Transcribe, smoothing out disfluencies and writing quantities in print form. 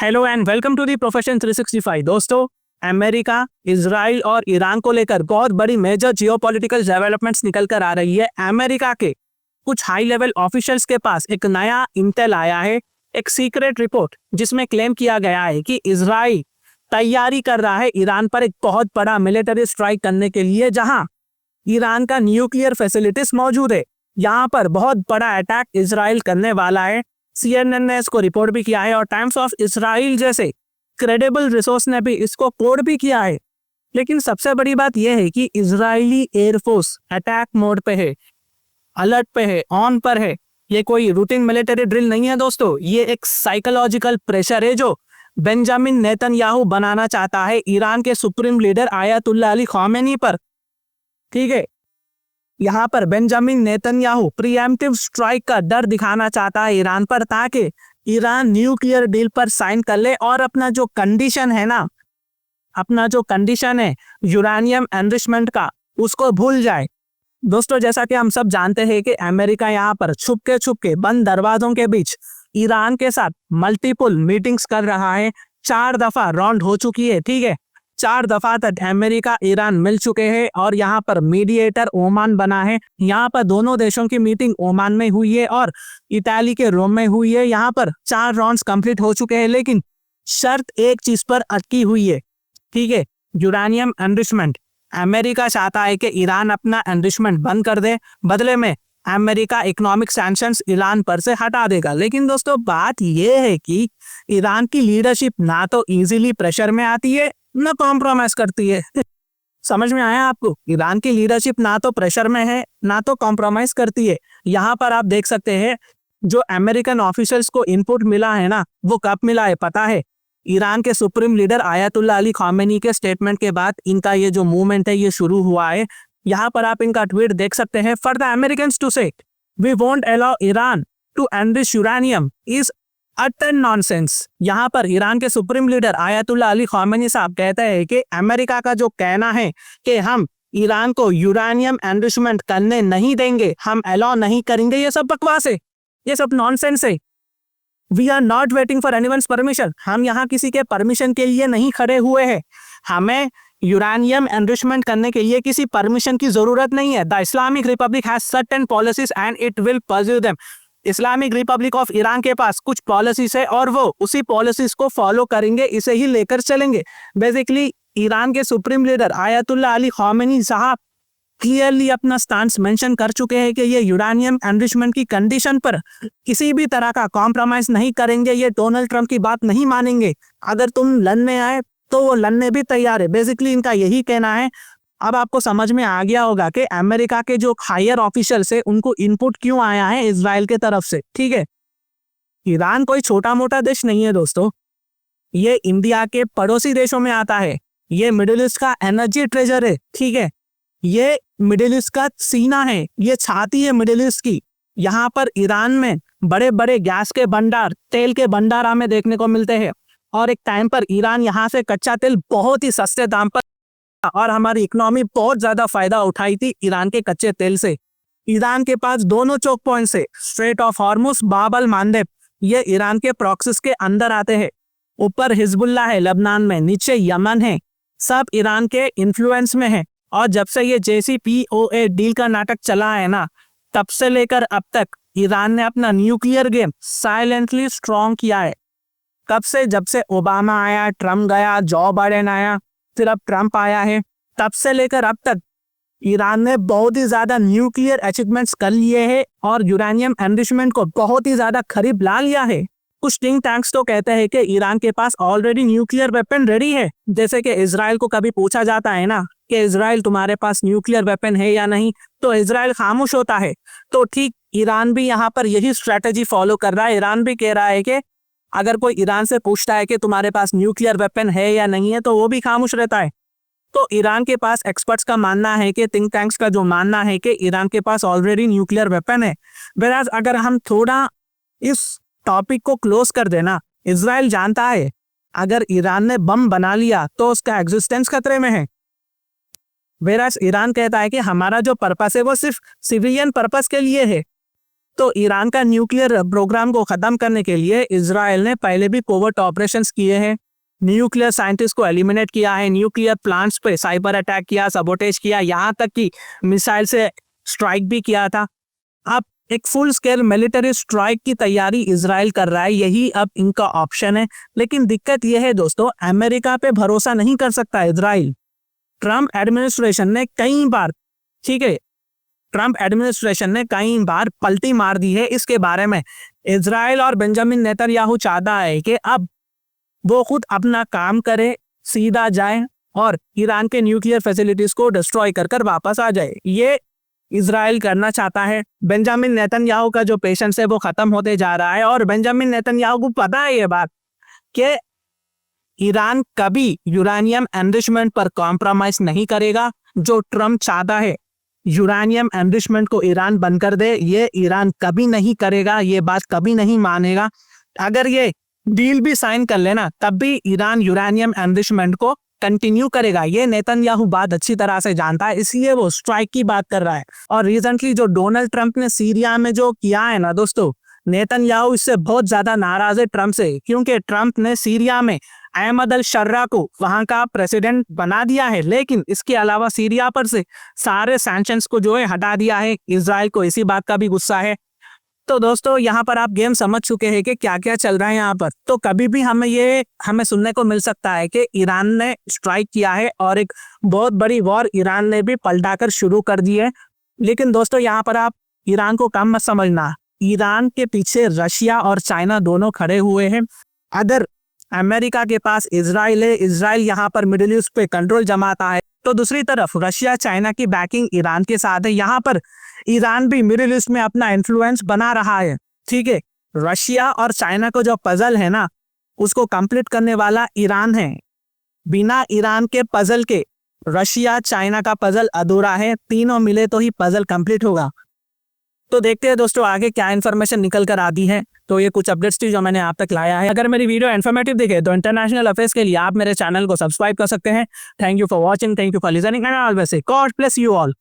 Hello and welcome to the profession 365। दोस्तों, America, Israel और Iran को लेकर बहुत बड़ी मेजर जियोपॉलिटिकल डेवलपमेंट्स निकल कर आ रही है। अमेरिका के कुछ हाई लेवल ऑफिशियल्स के पास एक नया इंटेल आया है, एक सीक्रेट रिपोर्ट जिसमें क्लेम किया गया है कि इजराइल तैयारी कर रहा है ईरान पर एक बहुत बड़ा मिलिट्री स्ट्राइक करने के लिए, जहां ईरान का न्यूक्लियर फैसिलिटीज मौजूद है। यहाँ पर बहुत बड़ा अटैक इजराइल करने वाला है। CNN ने इसको रिपोर्ट भी किया है और टाइम्स ऑफ इजराइल जैसे क्रेडिबल रिसोर्स ने भी इसको कोड भी किया है। लेकिन सबसे बड़ी बात यह है कि इजरायली एयरफोर्स अटैक मोड पे है, अलर्ट पे है, ऑन पर है। ये कोई रूटीन मिलिट्री ड्रिल नहीं है दोस्तों, ये एक साइकोलॉजिकल प्रेशर है जो बेंजामिन नेतन्याहू बनाना चाहता है ईरान के supreme leader Ayatollah Ali Khamenei पर। ठीक है, यहाँ पर बेंजामिन नेतन्याहू प्रीएम्प्टिव स्ट्राइक का डर दिखाना चाहता है ईरान पर, ताकि ईरान न्यूक्लियर डील पर साइन कर ले और अपना जो कंडीशन है यूरेनियम एनरिचमेंट का, उसको भूल जाए। दोस्तों, जैसा कि हम सब जानते हैं कि अमेरिका यहाँ पर छुप के बंद दरवाजों के बीच ईरान के साथ मल्टीपल मीटिंग्स कर रहा है। 4 दफा राउंड हो चुकी है। ठीक है, 4 दफा तक अमेरिका ईरान मिल चुके हैं और यहाँ पर मीडिएटर ओमान बना है। यहाँ पर दोनों देशों की मीटिंग ओमान में हुई है और इताली के रोम में हुई है। यहाँ पर 4 राउंड्स कंप्लीट हो चुके हैं, लेकिन शर्त एक चीज पर अटकी हुई है। ठीक है, यूरेनियम एनरिचमेंट। अमेरिका चाहता है कि ईरान अपना एनरिचमेंट बंद कर दे, बदले में अमेरिका इकोनॉमिक सैंक्शंस ईरान पर से हटा देगा। लेकिन दोस्तों, बात यह है कि ईरान की लीडरशिप ना तो इजीली प्रेशर में आती है, ना कॉम्प्रोमाइज करती है। समझ में आया आपको? ईरान की लीडरशिप ना तो प्रेशर में है, ना तो कॉम्प्रोमाइज करती है। यहाँ पर आप देख सकते हैं जो अमेरिकन ऑफिशियल्स को इनपुट मिला है ना, वो कब मिला है पता है? ईरान के supreme leader Ayatollah Ali Khamenei के स्टेटमेंट के बाद इनका ये जो मूवमेंट है ये शुरू हुआ है। यहाँ पर आप इनका ट्वीट देख सकते हैं। For the Americans to say we won't allow Iran to enrich uranium is utter nonsense. यहाँ पर ईरान के supreme leader Ayatollah Ali Khamenei साहब कहते हैं कि अमेरिका का जो कहना है कि हम ईरान को यूरेनियम एनरिचमेंट करने नहीं देंगे, हम अलाउ नहीं करेंगे, ये सब बकवास है, ये सब नॉनसेंस है। We are not waiting for anyone's permission. हम यहाँ किसी के परमिशन के लिए नहीं खड़े हुए हैं। हमें यूरेनियम एनरिचमेंट करने के लिए किसी परमिशन की जरूरत नहीं है। The Islamic Republic has certain policies and it will pursue them. Islamic Republic of Iran के पास कुछ पॉलिसीज है और वो उसी पॉलिसीज को फॉलो करेंगे, इसे ही लेकर चलेंगे। बेसिकली ईरान के supreme leader Ayatollah Ali Khamenei साहब क्लियरली अपना स्टांस मेंशन कर चुके हैं कि ये यूरेनियम एनरिचमेंट की कंडीशन पर किसी भी तरह का कॉम्प्रोमाइज नहीं करेंगे। ये डोनाल्ड ट्रंप की बात नहीं मानेंगे। अगर तुम लड़ने आए तो वो लड़ने भी तैयार है। बेसिकली इनका यही कहना है। अब आपको समझ में आ गया होगा कि अमेरिका के जो हायर ऑफिशियल्स है उनको इनपुट क्यों आया है इजराइल के तरफ से। ठीक है, ईरान कोई छोटा मोटा देश नहीं है दोस्तों, ये इंडिया के पड़ोसी देशों में आता है। ये मिडिल ईस्ट का एनर्जी ट्रेजर है। ठीक है, ये मिडिल ईस्ट का सीना है, ये छाती है मिडिल ईस्ट की। यहाँ पर ईरान में बड़े बड़े गैस के भंडार, तेल के भंडार हमें देखने को मिलते हैं और एक टाइम पर ईरान यहाँ से कच्चा तेल बहुत ही सस्ते दाम पर, और हमारी इकोनॉमी बहुत ज्यादा फायदा उठाई थी ईरान के कच्चे तेल से। ईरान के पास दोनों चोक पॉइंट से स्ट्रेट ऑफ हॉर्मुज, बाब अल मांदेब, ये ईरान के प्रॉक्सिस के अंदर आते हैं। ऊपर हिजबुल्लाह है लबनान में, नीचे यमन है, सब ईरान के इन्फ्लुएंस में है। और जब से ये JCPOA डील का नाटक चला है ना, तब से लेकर अब तक ईरान ने अपना न्यूक्लियर गेम साइलेंटली स्ट्रॉन्ग किया है। कब से? जब से ओबामा आया, ट्रम्प गया, जो बाइडेन आया, फिर अब ट्रम्प आया है, तब से लेकर अब तक ईरान ने बहुत ही ज्यादा न्यूक्लियर अचीवमेंट्स कर लिए हैं और यूरेनियम एनरिचमेंट को बहुत ही ज्यादा करीब ला लिया है। कुछ थिंक टैंक्स तो कहते हैं कि ईरान के पास ऑलरेडी न्यूक्लियर वेपन रेडी है। जैसे कि इजराइल को कभी पूछा जाता है ना कि इजराइल तुम्हारे पास न्यूक्लियर वेपन है या नहीं, तो इजराइल खामोश होता है। तो ठीक ईरान भी यहाँ पर यही स्ट्रेटेजी फॉलो कर रहा है। ईरान भी कह रहा है कि अगर कोई ईरान से पूछता है कि तुम्हारे पास न्यूक्लियर वेपन है या नहीं है, तो वो भी खामोश रहता है। तो ईरान के पास एक्सपर्ट्स का मानना है कि थिंक टैंक्स का जो मानना है कि ईरान के पास ऑलरेडी न्यूक्लियर वेपन है। वेराज अगर हम थोड़ा इस टॉपिक को क्लोज कर देना, इजराइल जानता है अगर ईरान ने बम बना लिया तो उसका एग्जिस्टेंस खतरे में है। वेराज ईरान कहता है कि हमारा जो पर्पस है वो सिर्फ सिविलियन पर्पस के लिए है। तो ईरान का न्यूक्लियर प्रोग्राम को खत्म करने के लिए इजराइल ने पहले भी कोवर्ट ऑपरेशंस किए हैं, न्यूक्लियर साइंटिस्ट को एलिमिनेट किया है, न्यूक्लियर प्लांट्स पे साइबर अटैक किया, सबोटेज किया, यहाँ तक कि मिसाइल से स्ट्राइक भी किया था। अब एक फुल स्केल मिलिट्री स्ट्राइक की तैयारी इजराइल कर रहा है, यही अब इनका ऑप्शन है। लेकिन दिक्कत यह है दोस्तों, अमेरिका पे भरोसा नहीं कर सकता इजराइल। ट्रम्प एडमिनिस्ट्रेशन ने कई बार, ठीक है, ट्रम्प एडमिनिस्ट्रेशन ने कई बार पलटी मार दी है इसके बारे में। इजराइल और बेंजामिन नेतन्याहू चाहता है कि अब वो खुद अपना काम करे, सीधा जाए और ईरान के न्यूक्लियर फैसिलिटीज को डिस्ट्रॉय कर वापस आ जाए। ये इजराइल करना चाहता है। बेंजामिन नेतन्याहू का जो पेशेंस है वो खत्म होते जा रहा है और बेंजामिन नेतन्याहू को पता है ये बात कि ईरान कभी यूरेनियम एनरिचमेंट पर कॉम्प्रोमाइज नहीं करेगा। जो ट्रम्प चाहता है यूरेनियम एनरिचमेंट को ईरान बंद कर दे, ये ईरान कभी नहीं करेगा, ये बात कभी नहीं मानेगा। अगर ये डील भी साइन कर लेना तब भी ईरान यूरेनियम एनरिचमेंट को कंटिन्यू करेगा। ये नेतन्याहू बात अच्छी तरह से जानता है, इसलिए वो स्ट्राइक की बात कर रहा है। और रिसेंटली जो डोनाल्ड ट्रंप ने सीरिया में जो किया है ना दोस्तों, नेतन्याहू इससे बहुत ज्यादा नाराज है ट्रंप से, क्योंकि ट्रंप ने सीरिया में अहमद अल शर्रा को वहां का प्रेसिडेंट बना दिया है, लेकिन इसके अलावा सीरिया पर से सारे सैंक्शंस को जो है हटा दिया है। इजराइल को इसी बात का भी गुस्सा है। तो दोस्तों यहाँ पर आप गेम समझ चुके हैं कि क्या क्या चल रहा है यहाँ पर। तो कभी भी हमें सुनने को मिल सकता है कि ईरान ने स्ट्राइक किया है और एक बहुत बड़ी वॉर ईरान ने भी पलटाकर शुरू कर दी है। लेकिन दोस्तों यहाँ पर आप ईरान को कम मत समझना, ईरान के पीछे रशिया और चाइना दोनों खड़े हुए हैं। अगर अमेरिका के पास इजराइल है, इजराइल यहाँ पर मिडिल ईस्ट पे कंट्रोल जमाता है, तो दूसरी तरफ रशिया चाइना की बैकिंग ईरान के साथ है। यहाँ पर ईरान भी मिडिल ईस्ट में अपना इन्फ्लुएंस बना रहा है। ठीक है, रशिया और चाइना को जो पजल है ना, उसको कंप्लीट करने वाला ईरान है। बिना ईरान के पजल के रशिया चाइना का पजल अधूरा है, तीनों मिले तो ही पजल कंप्लीट होगा। तो देखते हैं दोस्तों आगे क्या इन्फॉर्मेशन निकल कर आती है। तो ये कुछ अपडेट्स थी जो मैंने आप तक लाया है। अगर मेरी वीडियो इन्फॉर्मेटिव दिखे तो इंटरनेशनल अफेयर्स के लिए आप मेरे चैनल को सब्सक्राइब कर सकते हैं। Thank you for watching, thank you for listening and always say God bless you all.